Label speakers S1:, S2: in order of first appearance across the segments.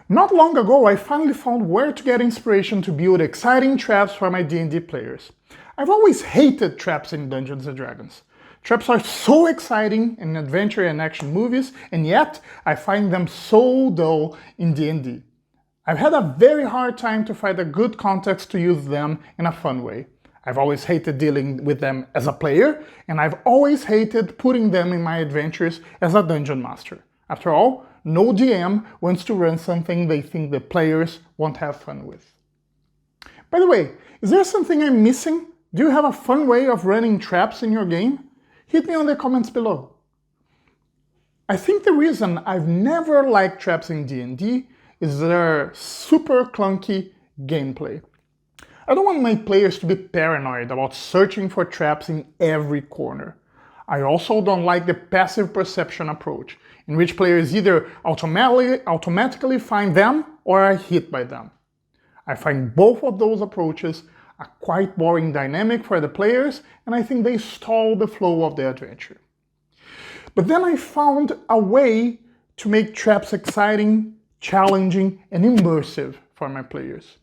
S1: Not long ago, I finally found where to get inspiration to build exciting traps for my D&D players. I've always hated traps in Dungeons & Dragons. Traps are so exciting in adventure and action movies, and yet I find them so dull in D&D. I've had a very hard time to find a good context to use them in a fun way. I've always hated dealing with them as a player, and I've always hated putting them in my adventures as a dungeon master. After all, no DM wants to run something they think the players won't have fun with. By the way, is there something I'm missing? Do you have a fun way of running traps in your game? Hit me on the comments below. I think the reason I've never liked traps in D&D is their super clunky gameplay. I don't want my players to be paranoid about searching for traps in every corner. I also don't like the passive perception approach, in which players either automatically find them or are hit by them. I find both of those approaches a quite boring dynamic for the players, and I think they stall the flow of the adventure. But then I found a way to make traps exciting, challenging, and immersive for my players.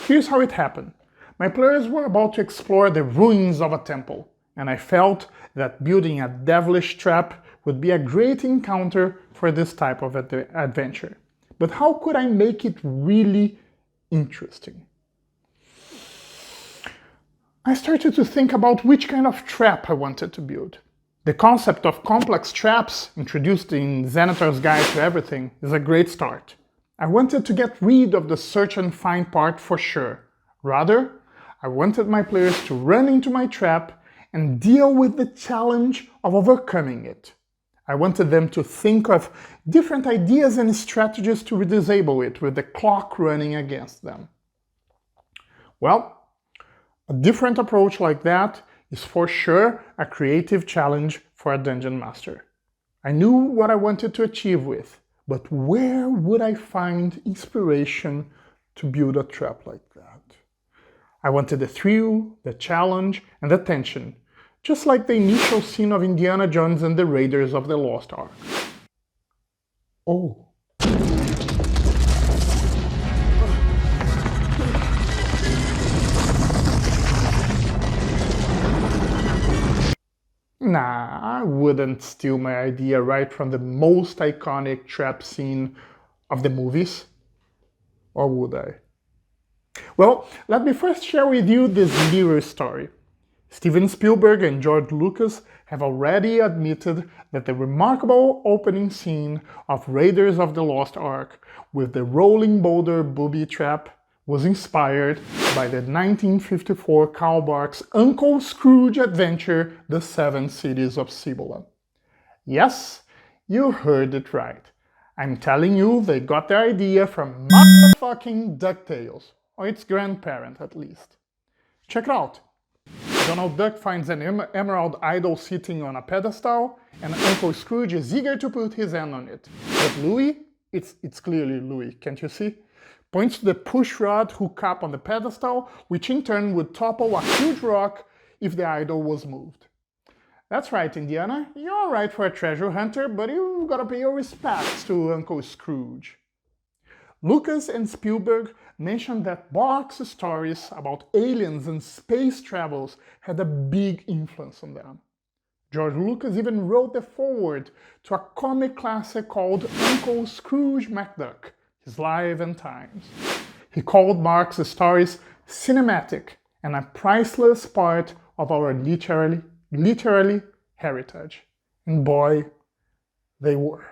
S1: Here's how it happened. My players were about to explore the ruins of a temple, and I felt that building a devilish trap would be a great encounter for this type of adventure. But how could I make it really interesting? I started to think about which kind of trap I wanted to build. The concept of complex traps, introduced in Xanatar's Guide to Everything, is a great start. I wanted to get rid of the search and find part for sure. Rather, I wanted my players to run into my trap and deal with the challenge of overcoming it. I wanted them to think of different ideas and strategies to disable it with the clock running against them. Well, a different approach like that is for sure a creative challenge for a dungeon master. I knew what I wanted to achieve with, but where would I find inspiration to build a trap like that? I wanted the thrill, the challenge, and the tension, just like the initial scene of Indiana Jones and the Raiders of the Lost Ark. Oh. Nah, I wouldn't steal my idea right from the most iconic trap scene of the movies. Or would I? Well, let me first share with you this little story. Steven Spielberg and George Lucas have already admitted that the remarkable opening scene of Raiders of the Lost Ark with the rolling boulder booby trap was inspired by the 1954 Karl Barks' Uncle Scrooge adventure, The Seven Cities of Cibola. Yes, you heard it right. I'm telling you, they got their idea from motherfucking DuckTales, or its grandparent at least. Check it out. Donald Duck finds an emerald idol sitting on a pedestal, and Uncle Scrooge is eager to put his hand on it. But Louis, it's clearly Louis, can't you see? Points to the pushrod hook up on the pedestal, which in turn would topple a huge rock if the idol was moved. That's right, Indiana, you're alright for a treasure hunter, but you gotta pay your respects to Uncle Scrooge. Lucas and Spielberg mentioned that Barks' stories about aliens and space travels had a big influence on them. George Lucas even wrote the foreword to a comic classic called Uncle Scrooge McDuck, His Life and Times. He called Barks' stories cinematic and a priceless part of our literary heritage. And boy, they were.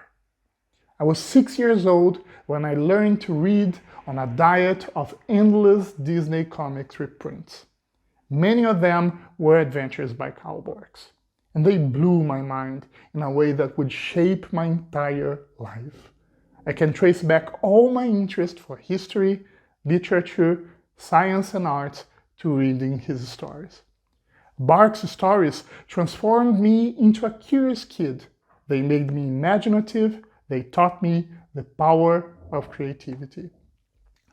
S1: I was 6 years old when I learned to read on a diet of endless Disney comics reprints. Many of them were adventures by Karl Barks, and they blew my mind in a way that would shape my entire life. I can trace back all my interest for history, literature, science and art to reading his stories. Barks' stories transformed me into a curious kid. They made me imaginative. They taught me the power of creativity.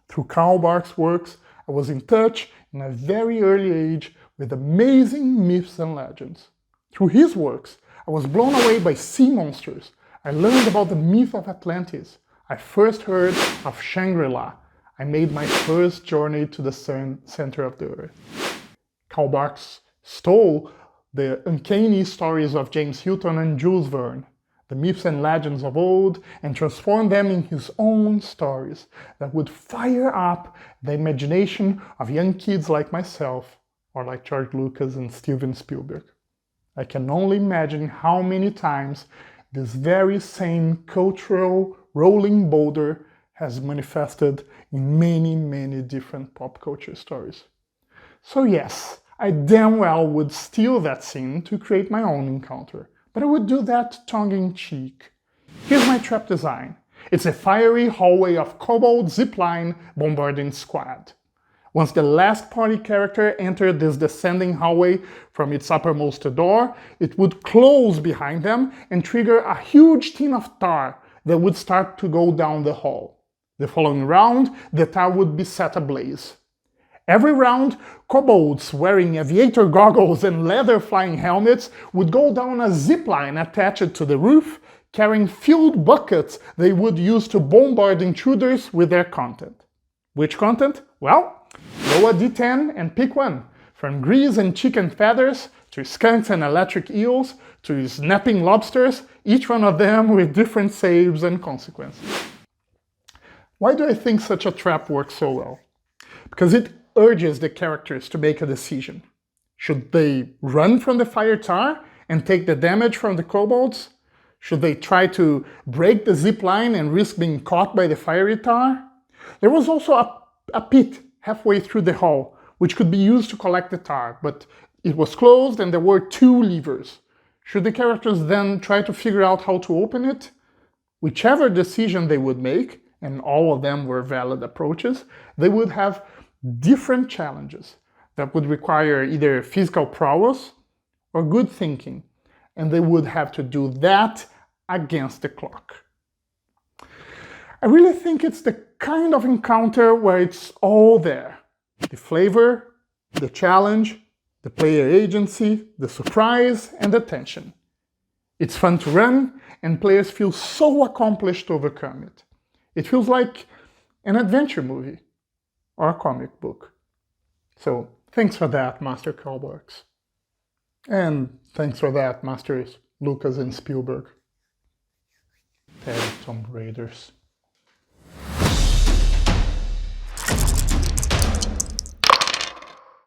S1: Through Karl Barks' works, I was in touch in a very early age with amazing myths and legends. Through his works, I was blown away by sea monsters. I learned about the myth of Atlantis, I first heard of Shangri-La, I made my first journey to the center of the earth. Karl Barks stole the uncanny stories of James Hilton and Jules Verne, the myths and legends of old, and transformed them in his own stories that would fire up the imagination of young kids like myself, or like George Lucas and Steven Spielberg. I can only imagine how many times this very same cultural rolling boulder has manifested in many, many different pop culture stories. So yes, I damn well would steal that scene to create my own encounter, but I would do that tongue-in-cheek. Here's my trap design. It's a fiery hallway of kobold zipline bombarding squad. Once the last party character entered this descending hallway from its uppermost door, it would close behind them and trigger a huge tin of tar that would start to go down the hall. The following round, the tar would be set ablaze. Every round, kobolds wearing aviator goggles and leather flying helmets would go down a zipline attached to the roof, carrying filled buckets they would use to bombard intruders with their content. Which content? Well, roll a d10 and pick one. From grease and chicken feathers, to skunks and electric eels, to snapping lobsters, each one of them with different saves and consequences. Why do I think such a trap works so well? Because it urges the characters to make a decision. Should they run from the fire tar and take the damage from the kobolds? Should they try to break the zip line and risk being caught by the fiery tar? There was also a pit halfway through the hall, which could be used to collect the tar, but it was closed and there were 2 levers. Should the characters then try to figure out how to open it? Whichever decision they would make, and all of them were valid approaches, they would have different challenges that would require either physical prowess or good thinking, and they would have to do that against the clock. I really think it's the kind of encounter where it's all there. The flavor, the challenge, the player agency, the surprise, and the tension. It's fun to run, and players feel so accomplished to overcome it. It feels like an adventure movie or a comic book. So thanks for that, Master Karl Barks. And thanks for that, Masters Lucas and Spielberg. Tomb Raiders.